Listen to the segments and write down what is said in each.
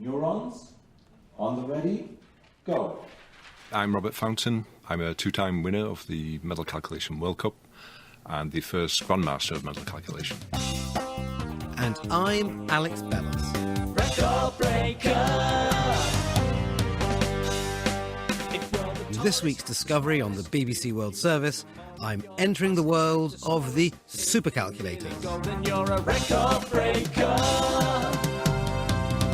Neurons, on the ready, go. I'm Robert Fountain. I'm a two-time winner of the Mental Calculation World Cup and the first Grandmaster of Mental Calculation. And I'm Alex Bellos. Record breaker. In this week's discovery on the BBC World Service, I'm entering the world of the supercalculator. Then you're a record breaker.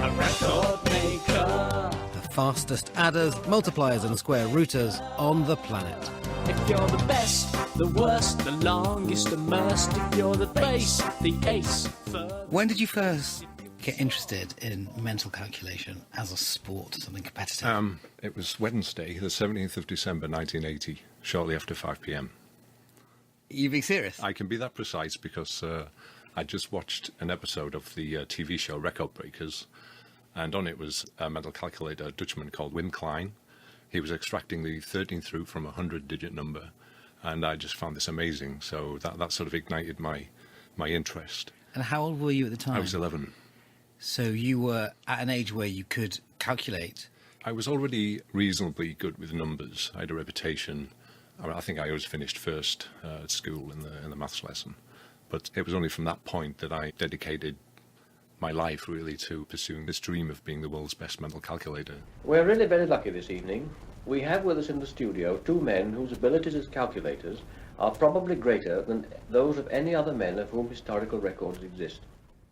A record maker. The fastest adders, multipliers and square rooters on the planet. If you're the best, the worst, the longest, the most, if you're the base, the ace. When did you first get interested in mental calculation as a sport, something competitive? It was Wednesday, the 17th of December 1980, shortly after 5 p.m. You being serious? I can be that precise because I just watched an episode of the TV show Record Breakers, and on it was a mental calculator, a Dutchman called Wim Klein. He was extracting the 13th root from a 100-digit number, and I just found this amazing. So that sort of ignited my interest. And how old were you at the time? I was 11. So you were at an age where you could calculate? I was already reasonably good with numbers. I had a reputation. I think I always finished first at school in the maths lesson. But it was only from that point that I dedicated my life really to pursuing this dream of being the world's best mental calculator. We're really very lucky this evening. We have with us in the studio two men whose abilities as calculators are probably greater than those of any other men of whom historical records exist.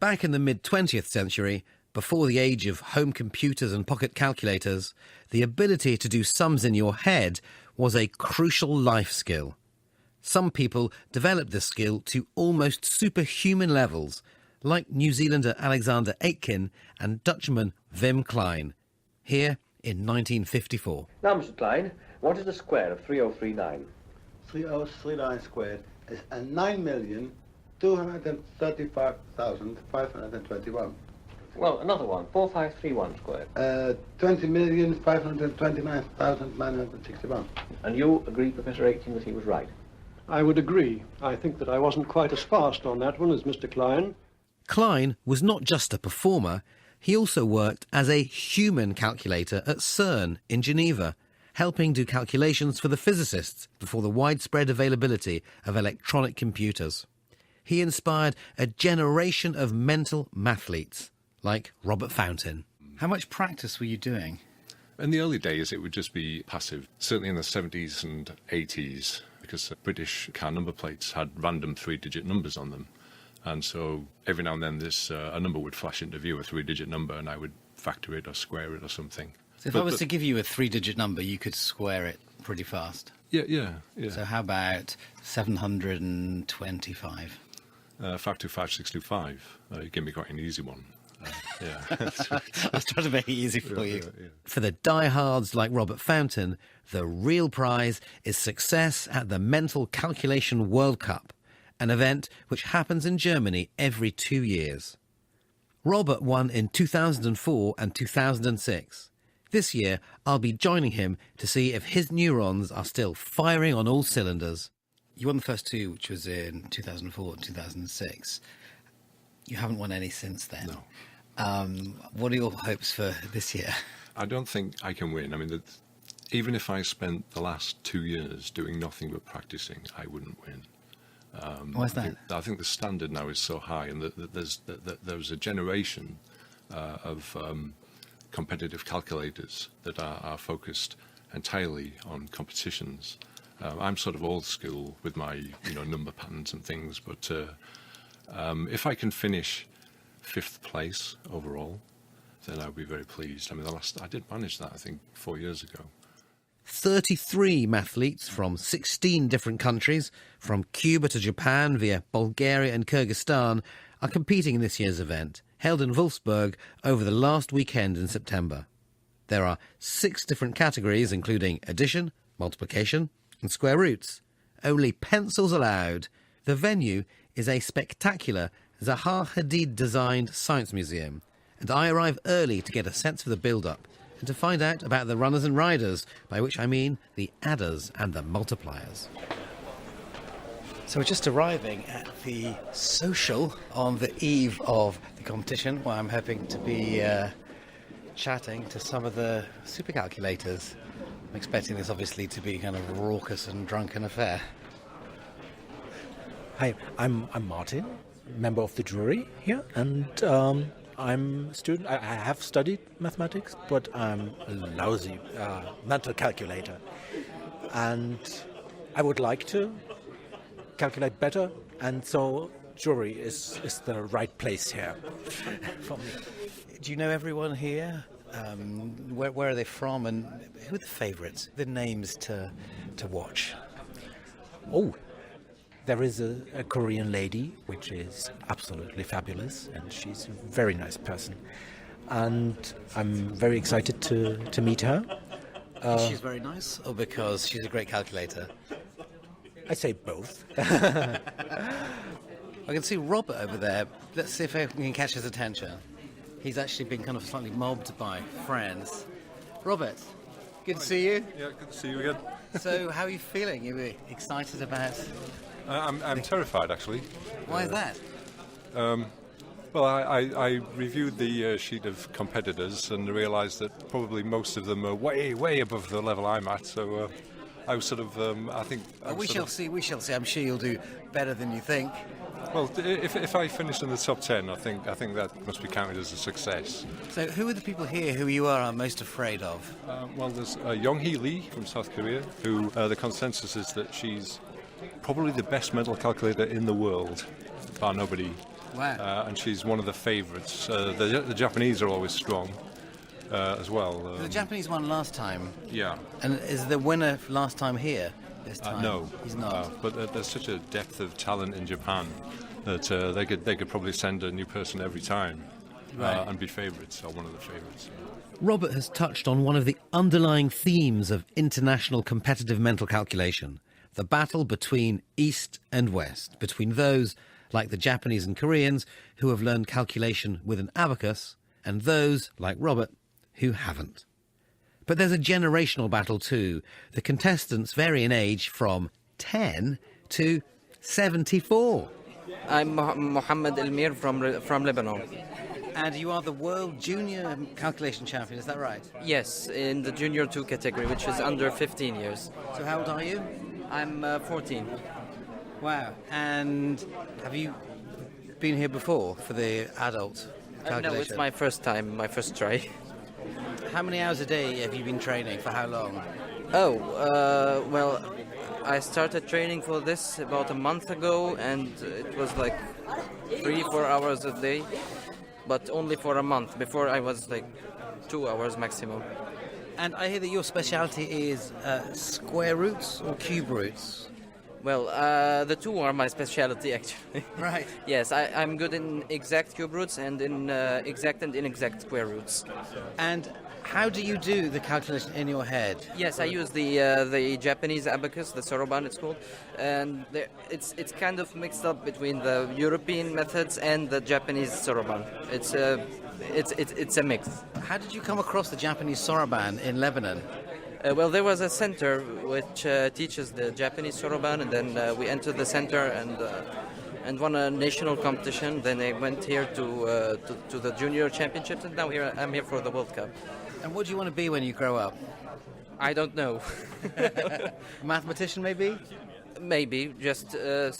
Back in the mid-20th century, before the age of home computers and pocket calculators, the ability to do sums in your head was a crucial life skill. Some people developed this skill to almost superhuman levels, like New Zealander Alexander Aitken and Dutchman Wim Klein, here in 1954. Now, Mr. Klein, what is the square of 3039? 3039 squared is 9,235,521. Well, another one, 4531 squared. 20,529,961. And you agree, Professor Aitken, that he was right? I would agree. I think that I wasn't quite as fast on that one as Mr. Klein. Klein was not just a performer, he also worked as a human calculator at CERN in Geneva, helping do calculations for the physicists before the widespread availability of electronic computers. He inspired a generation of mental mathletes, like Robert Fountain. How much practice were you doing? In the early days, it would just be passive. Certainly in the 70s and 80s, because British car number plates had random three-digit numbers on them. And so every now and then a number would flash into view, a three-digit number, and I would factor it or square it or something. So if I was to give you a three-digit number, you could square it pretty fast? Yeah. So how about 725? 525, you gave me quite an easy one. Yeah. I was trying to make it easy for you. Yeah. For the diehards like Robert Fountain, the real prize is success at the Mental Calculation World Cup, an event which happens in Germany every 2 years. Robert won in 2004 and 2006. This year, I'll be joining him to see if his neurons are still firing on all cylinders. You won the first two, which was in 2004 and 2006. You haven't won any since then. No. What are your hopes for this year? I don't think I can win. I mean, even if I spent the last 2 years doing nothing but practicing, I wouldn't win. Why is that? I think the standard now is so high, and there's a generation of competitive calculators that are focused entirely on competitions. I'm sort of old school with my number patterns and things, but if I can finish 5th place overall, then I'll be very pleased. I mean, I did manage that, I think, 4 years ago. 33 mathletes from 16 different countries, from Cuba to Japan via Bulgaria and Kyrgyzstan, are competing in this year's event, held in Wolfsburg over the last weekend in September. There are 6 different categories, including addition, multiplication, and square roots. Only pencils allowed. The venue is a spectacular Zaha Hadid-designed science museum, and I arrive early to get a sense of the build-up and to find out about the runners and riders, by which I mean the adders and the multipliers. So we're just arriving at the social on the eve of the competition, where I'm hoping to be chatting to some of the supercalculators. I'm expecting this obviously to be kind of raucous and drunken affair. Hi, I'm Martin, member of the jury here, and I'm a student. I have studied mathematics, but I'm a lousy mental calculator, and I would like to calculate better, and so jury is the right place here for me. Do you know everyone here? Where are they from, and who are the favourites? The names to watch? Oh, there is a Korean lady, which is absolutely fabulous, and she's a very nice person. And I'm very excited to meet her. She's very nice, or because she's a great calculator? I say both. I can see Robert over there. Let's see if I can catch his attention. He's actually been kind of slightly mobbed by friends. Robert, good to see you. Yeah, good to see you again. So, how are you feeling? You were excited about... I'm terrified, actually. Why is that? Well, I reviewed the sheet of competitors and realised that probably most of them are way, way above the level I'm at. So I was sort of, I think... We shall see. I'm sure you'll do better than you think. Well, if I finish in the top 10, I think that must be counted as a success. So who are the people here who you are most afraid of? Well, there's Young-hee Lee from South Korea, who the consensus is that she's probably the best mental calculator in the world, bar nobody. Wow. And she's one of the favourites. The Japanese are always strong as well. The Japanese won last time. Yeah. And is the winner last time here this time? No. He's not. But there's such a depth of talent in Japan that they could probably send a new person every time and be favourites, or one of the favourites. Robert has touched on one of the underlying themes of international competitive mental calculation, the battle between East and West, between those, like the Japanese and Koreans, who have learned calculation with an abacus, and those, like Robert, who haven't. But there's a generational battle too. The contestants vary in age from 10 to 74. I'm Mohammed Elmir from Lebanon. And you are the world junior calculation champion, is that right? Yes, in the Junior 2 category, which is under 15 years. So how old are you? I'm 14. Wow. And have you been here before for the adult calculation? No, it's my first time, my first try. How many hours a day have you been training? For how long? Well, I started training for this about a month ago, and it was like 3-4 hours a day, but only for a month. Before I was like 2 hours maximum. And I hear that your specialty is square roots or cube roots. Well, the two are my specialty, actually. Right. Yes, I'm good in exact cube roots and in exact and inexact square roots. And how do you do the calculation in your head? Yes, I use the Japanese abacus, the soroban it's called, and it's kind of mixed up between the European methods and the Japanese soroban. It's a mix. How did you come across the Japanese soroban in Lebanon? Well, there was a center which teaches the Japanese soroban, and then we entered the center and won a national competition. Then I went here to the junior championships, and now I'm here for the World Cup. And what do you want to be when you grow up? I don't know. Mathematician, maybe? Maybe, just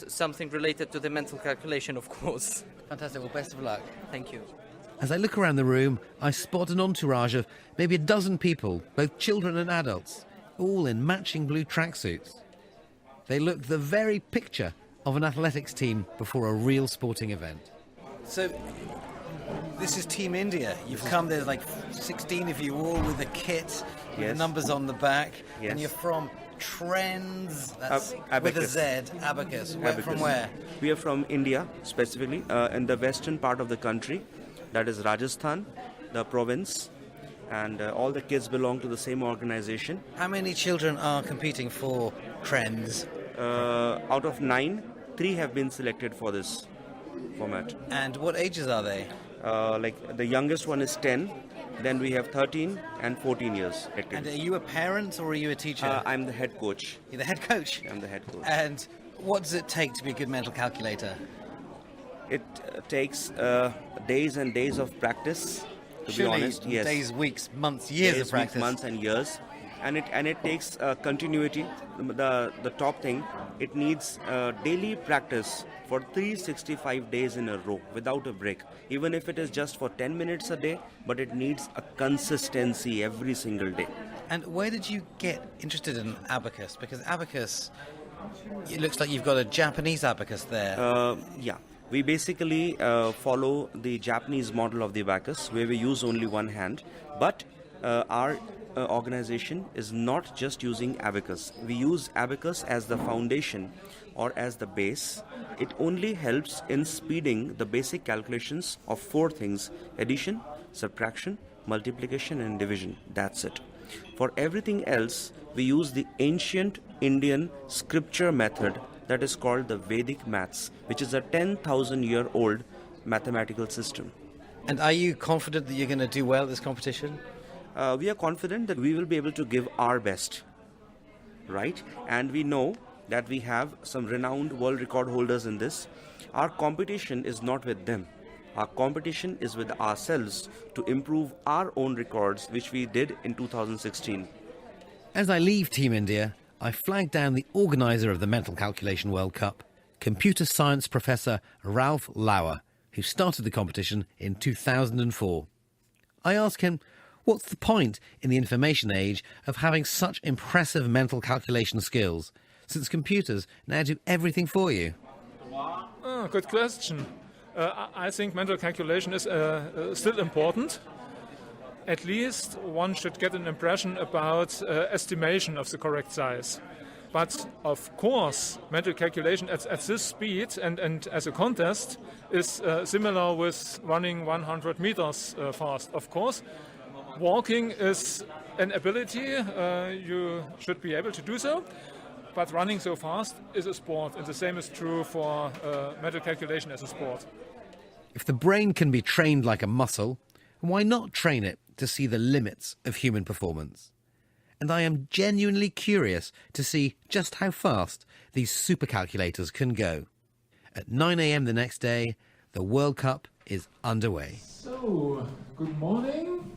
something related to the mental calculation, of course. Fantastic. Well, best of luck. Thank you. As I look around the room, I spot an entourage of maybe a dozen people, both children and adults, all in matching blue tracksuits. They look the very picture of an athletics team before a real sporting event. So, this is Team India. You've come, there's like 16 of you, all with a kit, with the numbers on the back, and you're from Trends, that's with a Z, Abacus. From where? We are from India, specifically, in the western part of the country. That is Rajasthan, the province, and all the kids belong to the same organization. How many children are competing for Trends? Out of 9, 3 have been selected for this format. And what ages are they? Like the youngest one is 10, then we have 13 and 14 years. And are you a parent or are you a teacher? I'm the head coach. You're the head coach? I'm the head coach. And what does it take to be a good mental calculator? It takes days and days of practice To Surely be honest, yes. days, weeks, months, years Days, of practice. weeks, months and years, and it takes continuity. The top thing, it needs daily practice for 365 days in a row without a break. Even if it is just for 10 minutes a day, but it needs a consistency every single day. And where did you get interested in abacus? Because abacus, it looks like you've got a Japanese abacus there. Yeah. We basically follow the Japanese model of the abacus, where we use only one hand. But our organization is not just using abacus. We use abacus as the foundation or as the base. It only helps in speeding the basic calculations of 4 things: addition, subtraction, multiplication, and division. That's it. For everything else, we use the ancient Indian scripture method that is called the Vedic maths, which is a 10,000-year-old mathematical system. And are you confident that you're going to do well at this competition? We are confident that we will be able to give our best, right? And we know that we have some renowned world record holders in this. Our competition is not with them. Our competition is with ourselves to improve our own records, which we did in 2016. As I leave Team India, I flag down the organiser of the Mental Calculation World Cup, computer science professor Ralph Lauer, who started the competition in 2004. I ask him, what's the point in the information age of having such impressive mental calculation skills, since computers now do everything for you? Oh, good question. I think mental calculation is still important. At least one should get an impression about estimation of the correct size. But of course, mental calculation at this speed and as a contest is similar with running 100 meters fast. Of course, walking is an ability, you should be able to do so. But running so fast is a sport, and the same is true for mental calculation as a sport. If the brain can be trained like a muscle, why not train it to see the limits of human performance? And I am genuinely curious to see just how fast these supercalculators can go. At 9 a.m. the next day, the World Cup is underway. So, good morning.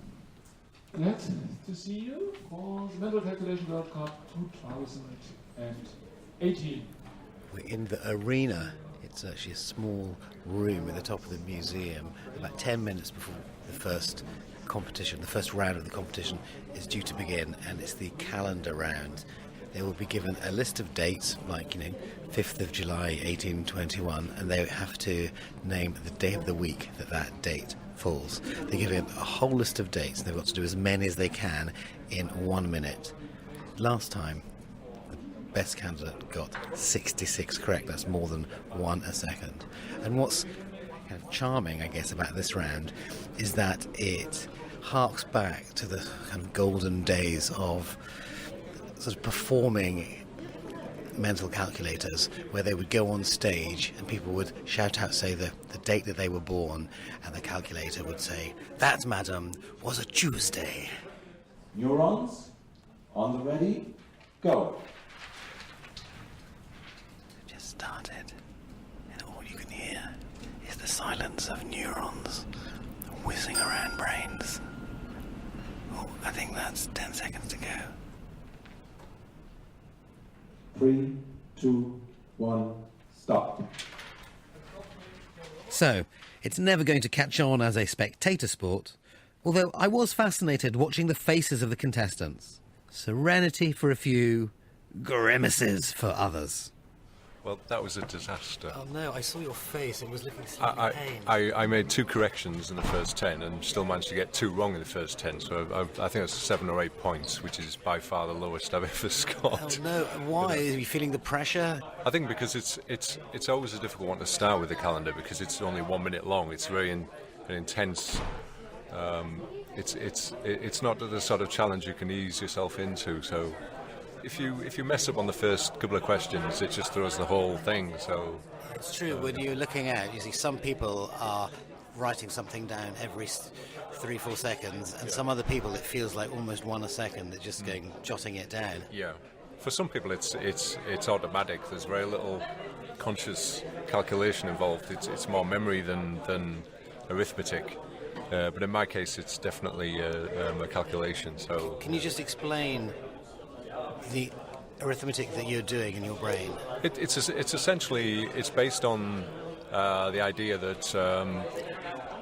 Glad to see you for the Mental Calculation World Cup 2018. We're in the arena. It's actually a small room at the top of the museum. About 10 minutes before the first competition, the first round of the competition is due to begin, and it's the calendar round. They will be given a list of dates, like, 5th of July 1821, and they have to name the day of the week that date falls. They give them a whole list of dates, and they've got to do as many as they can in 1 minute. Last time, the best candidate got 66 correct. That's more than 1 a second. And what's kind of charming, I guess, about this round is that it harks back to the kind of golden days of sort of performing mental calculators, where they would go on stage and people would shout out, say, the date that they were born, and the calculator would say, "That, madam, was a Tuesday." Neurons, on the ready, go. Just started, and all you can hear is the silence of neurons whizzing around brains. Oh, I think that's 10 seconds to go. 3, 2, 1, stop. So, it's never going to catch on as a spectator sport, although I was fascinated watching the faces of the contestants. Serenity for a few, grimaces for others. Well, that was a disaster. Oh no, I saw your face. It was looking slightly pained. I made 2 corrections in the first 10 and still managed to get 2 wrong in the first 10. So I think that's 7 or 8 points, which is by far the lowest I've ever scored. Oh no, why? Are you feeling the pressure? I think because it's always a difficult one to start with the calendar, because it's only 1 minute long. It's very intense. It's not the sort of challenge you can ease yourself into. So if you mess up on the first couple of questions, it just throws the whole thing. So it's true. When you're looking at, you see some people are writing something down every 3-4 seconds, and some other people it feels like almost 1 a second. They're just jotting it down. Yeah. For some people, it's automatic. There's very little conscious calculation involved. It's more memory than arithmetic. But in my case, it's definitely a calculation. So, Can you just explain the arithmetic that you're doing in your brain? it's essentially based on the idea that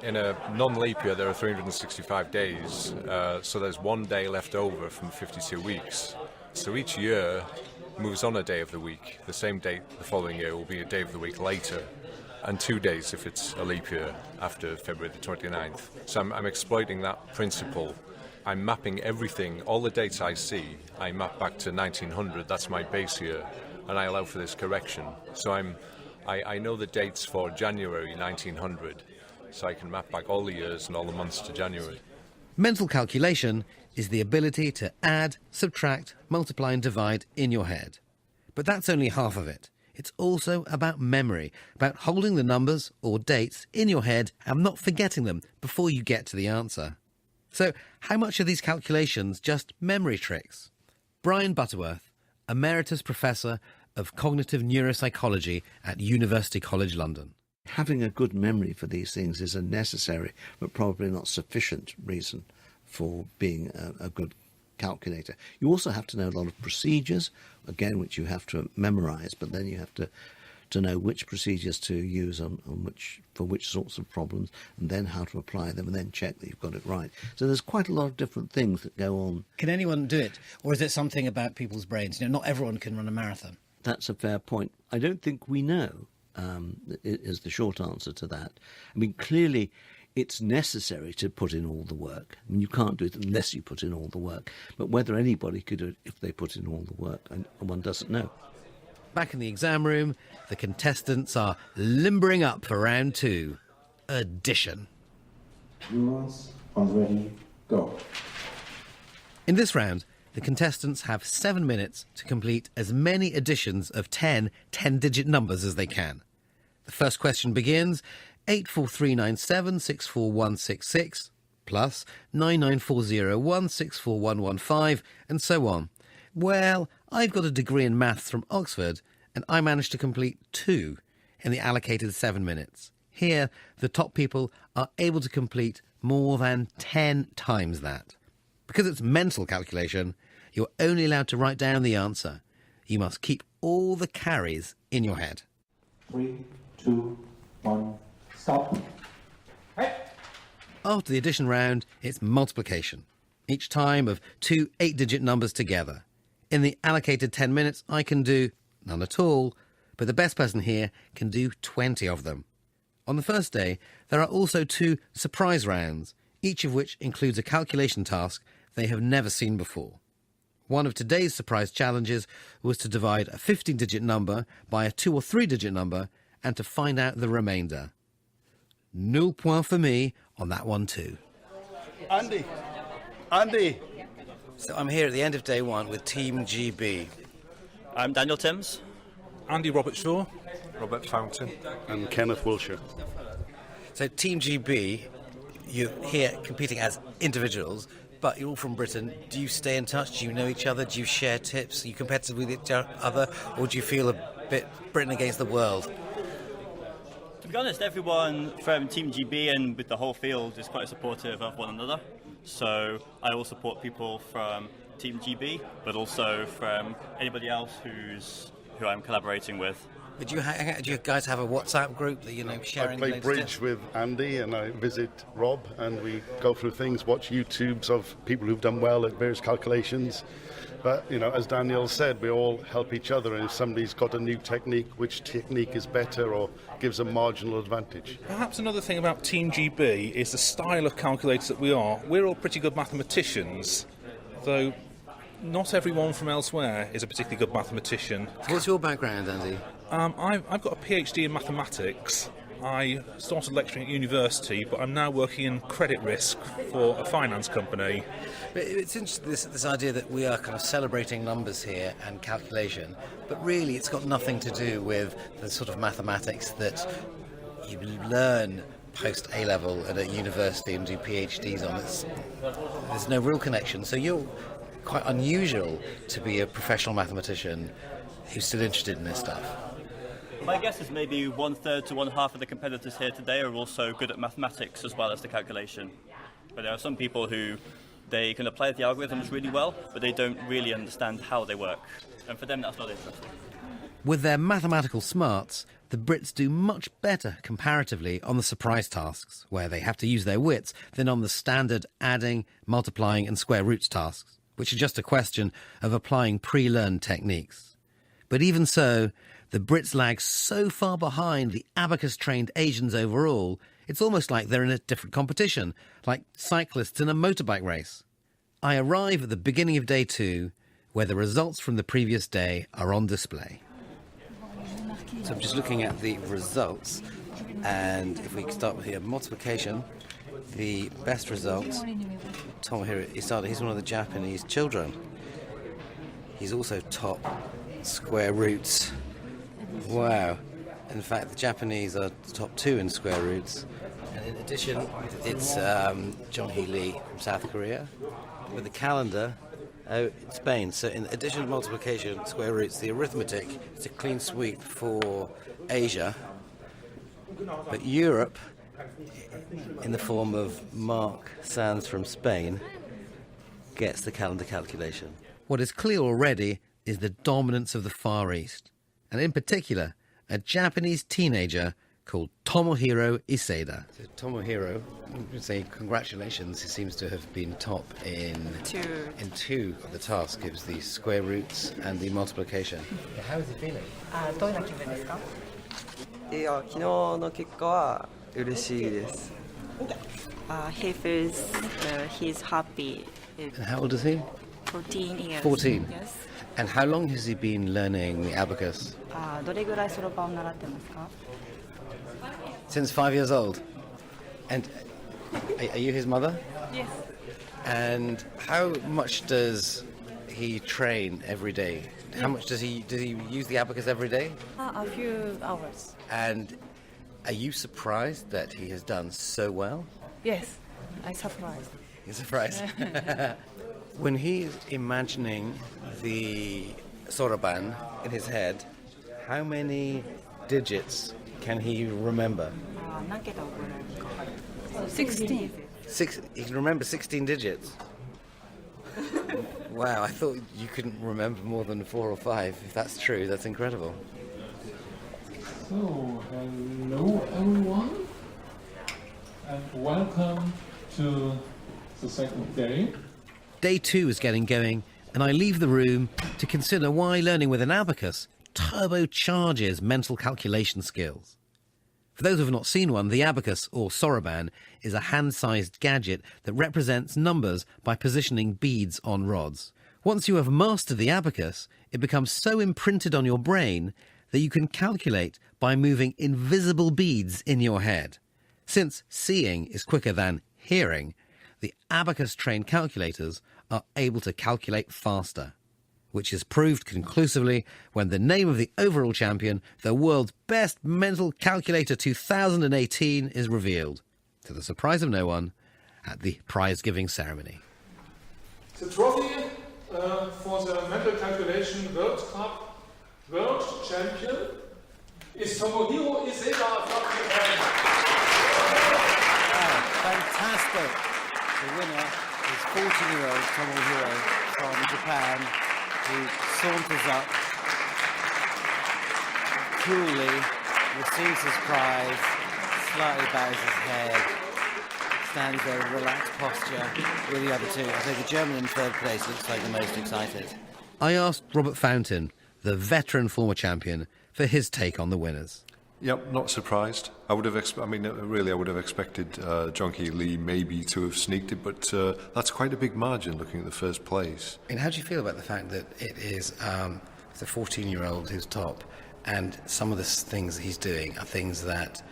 in a non-leap year there are 365 days, so there's one day left over from 52 weeks. So each year moves on a day of the week. The same date the following year will be a day of the week later, and 2 days if it's a leap year after February the 29th. So I'm exploiting that principle. I'm mapping everything, all the dates I see, I map back to 1900, that's my base year, and I allow for this correction. So I know the dates for January 1900, so I can map back all the years and all the months to January. Mental calculation is the ability to add, subtract, multiply and divide in your head. But that's only half of it. It's also about memory, about holding the numbers or dates in your head and not forgetting them before you get to the answer. So how much are these calculations just memory tricks? Brian Butterworth, Emeritus Professor of Cognitive Neuropsychology at University College London. Having a good memory for these things is a necessary but probably not sufficient reason for being a good calculator. You also have to know a lot of procedures, again, which you have to memorize, but then you have to know which procedures to use for which sorts of problems, and then how to apply them, and then check that you've got it right. So there's quite a lot of different things that go on. Can anyone do it? Or is it something about people's brains? You know, not everyone can run a marathon. That's a fair point. I don't think we know, is the short answer to that. I mean, clearly it's necessary to put in all the work. I mean, you can't do it unless you put in all the work. But whether anybody could do it if they put in all the work, one doesn't know. Back in the exam room, the contestants are limbering up for round 2. Addition. Numerals on ready, go. In this round, the contestants have 7 minutes to complete as many additions of 10 10-digit numbers as they can. The first question begins 84397641166 plus 99401641115 and so on. Well, I've got a degree in maths from Oxford and I managed to complete 2 in the allocated 7 minutes. Here, the top people are able to complete more than 10 times that. Because it's mental calculation, you're only allowed to write down the answer. You must keep all the carries in your head. 3, 2, 1, stop. Hey. After the addition round, it's multiplication. Each time of 2 8-digit numbers together. In the allocated 10 minutes, I can do none at all, but the best person here can do 20 of them. On the first day, there are also 2 surprise rounds, each of which includes a calculation task they have never seen before. One of today's surprise challenges was to divide a 15-digit number by a 2 or 3-digit number and to find out the remainder. Nul point for me on that one too. Andy! So I'm here at the end of day 1 with Team GB. I'm Daniel Timms. Andy Robert Shaw. Robert Fountain. And Kenneth Wilshire. So Team GB, you're here competing as individuals, but you're all from Britain. Do you stay in touch? Do you know each other? Do you share tips? Are you competitive with each other? Or do you feel a bit Britain against the world? To be honest, everyone from Team GB and with the whole field is quite supportive of one another. So I will support people from Team GB, but also from anybody else who I'm collaborating with. But do you guys have a WhatsApp group that sharing? I play bridge with Andy and I visit Rob and we go through things, watch YouTubes of people who've done well at various calculations. But, as Daniel said, we all help each other, and if somebody's got a new technique, which technique is better or gives a marginal advantage. Perhaps another thing about Team GB is the style of calculators that we are. We're all pretty good mathematicians, though not everyone from elsewhere is a particularly good mathematician. What's your background, Andy? I've got a PhD in mathematics. I started lecturing at university, but I'm now working in credit risk for a finance company. But it's interesting, this idea that we are kind of celebrating numbers here and calculation, but really it's got nothing to do with the sort of mathematics that you learn post A-level at a university and do PhDs on. There's no real connection. So you're quite unusual to be a professional mathematician who's still interested in this stuff. My guess is maybe 1/3 to 1/2 of the competitors here today are also good at mathematics as well as the calculation. But there are some people who they can apply the algorithms really well, but they don't really understand how they work. And for them, that's not interesting. With their mathematical smarts, the Brits do much better comparatively on the surprise tasks, where they have to use their wits, than on the standard adding, multiplying and square roots tasks, which are just a question of applying pre-learned techniques. But even so, the Brits lag so far behind the abacus-trained Asians overall, it's almost like they're in a different competition, like cyclists in a motorbike race. I arrive at the beginning of day 2, where the results from the previous day are on display. So I'm just looking at the results, and if we start with here, multiplication, the best result, Tomohiro Isada, he's one of the Japanese children. He's also top square roots. Wow. In fact, the Japanese are top 2 in square roots. And in addition, it's John Hee Lee from South Korea. With the calendar, Spain. So in addition to multiplication, square roots, the arithmetic, it's a clean sweep for Asia. But Europe, in the form of Mark Sands from Spain, gets the calendar calculation. What is clear already is the dominance of the Far East, and in particular, a Japanese teenager called Tomohiro Iseda. So Tomohiro, I would say congratulations, he seems to have been top in two of the tasks. It was the square roots and the multiplication. How is he feeling? どんな気分ですか? いや、昨日の結果は嬉しいです。He feels he's happy. And how old is he? 14 years. 14? Yes. And how long has he been learning the abacus? どれぐらいそろばんを習ってますか? Since 5 years old. And are you his mother? Yes. And how much does he train every day? How much does he use the abacus every day? A few hours. And are you surprised that he has done so well? Yes, I'm surprised. You're surprised? When he's imagining the soroban in his head, how many digits can he remember? 何桁覚えられるか? 16. He can remember 16 digits. Wow, I thought you couldn't remember more than 4 or 5. If that's true, that's incredible. So, hello everyone, and welcome to the second day. Day 2 is getting going, and I leave the room to consider why learning with an abacus turbocharges mental calculation skills. For those who have not seen one, the abacus, or soroban, is a hand-sized gadget that represents numbers by positioning beads on rods. Once you have mastered the abacus, it becomes so imprinted on your brain that you can calculate by moving invisible beads in your head. Since seeing is quicker than hearing, the abacus-trained calculators are able to calculate faster, which is proved conclusively when the name of the overall champion, the world's best mental calculator 2018, is revealed, to the surprise of no one, at the prize-giving ceremony. The trophy for the mental calculation World Cup World Champion is Tomohiro Iseda from Japan. Fantastic! The winner is 14-year-old Tomohiro from Japan, who saunters up coolly, receives his prize, slightly bows his head, stands there in relaxed posture with the other two. So the German in third place looks like the most excited. I asked Robert Fountain, the veteran former champion, for his take on the winners. Yep, not surprised. I would have expected John Hee Lee maybe to have sneaked it, but that's quite a big margin looking at the first place. And how do you feel about the fact that it is the 14-year-old who's top, and some of the things that he's doing are things that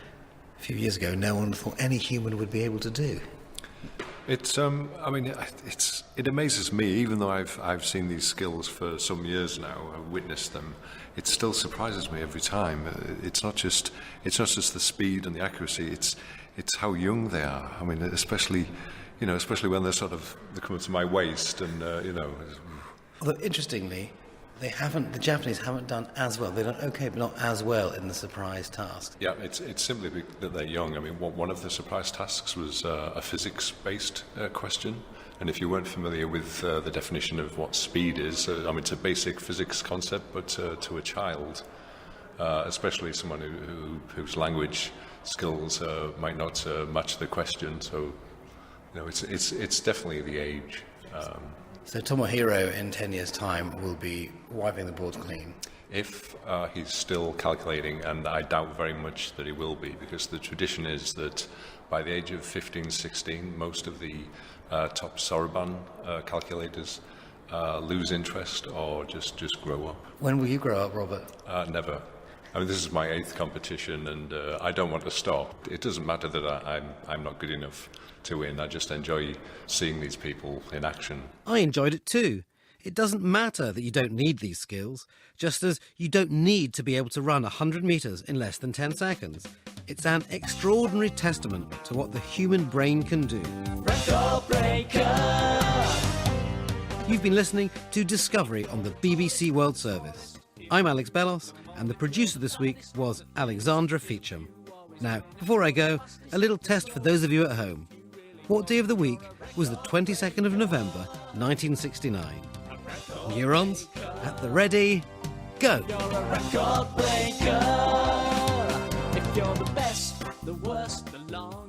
a few years ago no one thought any human would be able to do? It amazes me, even though I've seen these skills for some years now, I've witnessed them. It still surprises me every time. It's not just the speed and the accuracy. It's how young they are. I mean, especially when they come up to my waist, and Although interestingly, the Japanese haven't done as well. They've done okay, but not as well in the surprise task. Yeah, it's simply that they're young. I mean, one of the surprise tasks was a physics-based question. And if you weren't familiar with the definition of what speed is, I mean, it's a basic physics concept, but to a child, especially someone whose language skills might not match the question. So, it's definitely the age. So Tomohiro in 10 years' time will be wiping the board clean. If he's still calculating, and I doubt very much that he will be, because the tradition is that by the age of 15, 16, most of the top Soroban calculators lose interest or just grow up. When will you grow up, Robert? Never. I mean, this is my 8th competition, and I don't want to stop. It doesn't matter that I'm not good enough to win. I just enjoy seeing these people in action. I enjoyed it too. It doesn't matter that you don't need these skills, just as you don't need to be able to run 100 metres in less than 10 seconds. It's an extraordinary testament to what the human brain can do. Record breaker. You've been listening to Discovery on the BBC World Service. I'm Alex Bellos, and the producer this week was Alexandra Feacham. Now, before I go, a little test for those of you at home. What day of the week was the 22nd of November, 1969? Neurons, at the ready, go! You're a record breaker. If you're the best, the worst, the longest.